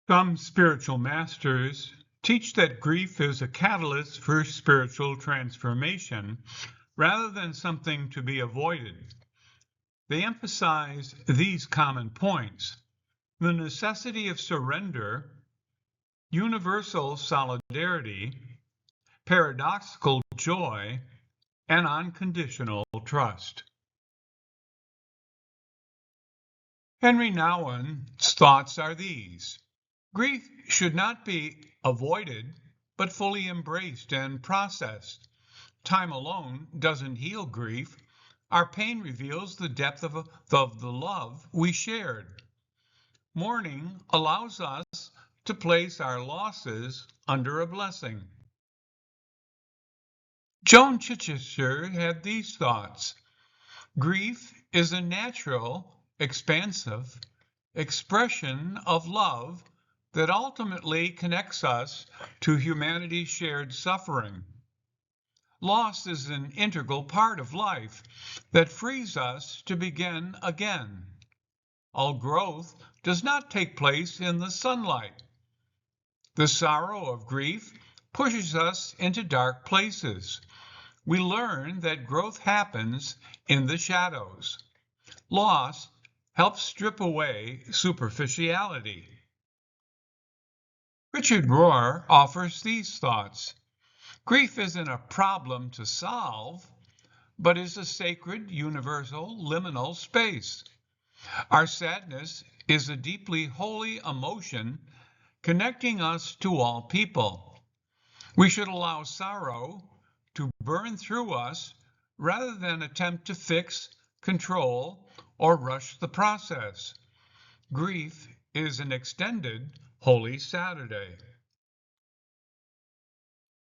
Some spiritual masters teach that grief is a catalyst for spiritual transformation rather than something to be avoided. They emphasize these common points: the necessity of surrender, universal solidarity, paradoxical joy, and unconditional trust. Henri Nouwen's thoughts are these: grief should not be avoided, but fully embraced and processed. Time alone doesn't heal grief. Our pain reveals the depth of the love we shared. Mourning allows us to place our losses under a blessing. Joan Chittister had these thoughts: grief is a natural, expansive expression of love that ultimately connects us to humanity's shared suffering. Loss is an integral part of life that frees us to begin again. All growth does not take place in the sunlight. The sorrow of grief pushes us into dark places. We learn that growth happens in the shadows. Loss helps strip away superficiality. Richard Rohr offers these thoughts: grief isn't a problem to solve, but is a sacred, universal, liminal space. Our sadness is a deeply holy emotion connecting us to all people. We should allow sorrow to burn through us rather than attempt to fix, control, or rush the process. Grief is an extended Holy Saturday.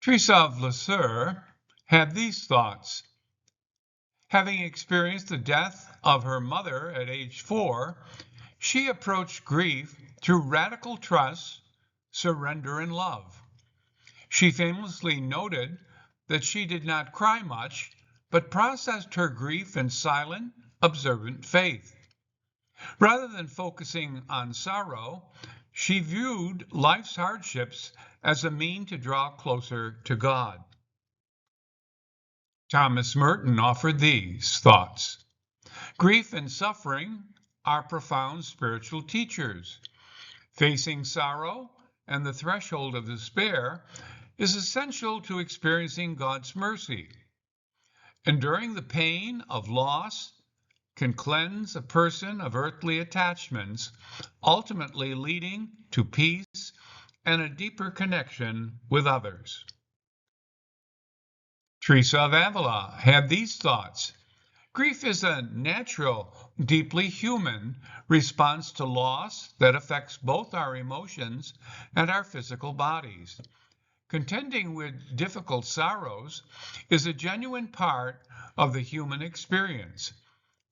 Therese of Lisieux had these thoughts: having experienced the death of her mother at age 4, she approached grief through radical trust, surrender, and love. She famously noted that she did not cry much, but processed her grief in silent, observant faith. Rather than focusing on sorrow, she viewed life's hardships as a means to draw closer to God. Thomas Merton offered these thoughts: grief and suffering are profound spiritual teachers. Facing sorrow and the threshold of despair is essential to experiencing God's mercy. Enduring the pain of loss can cleanse a person of earthly attachments, ultimately leading to peace and a deeper connection with others. Teresa of Avila had these thoughts: grief is a natural, deeply human response to loss that affects both our emotions and our physical bodies. Contending with difficult sorrows is a genuine part of the human experience.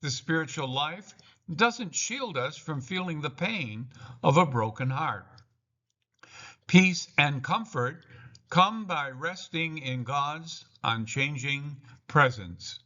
The spiritual life doesn't shield us from feeling the pain of a broken heart. Peace and comfort come by resting in God's unchanging presence.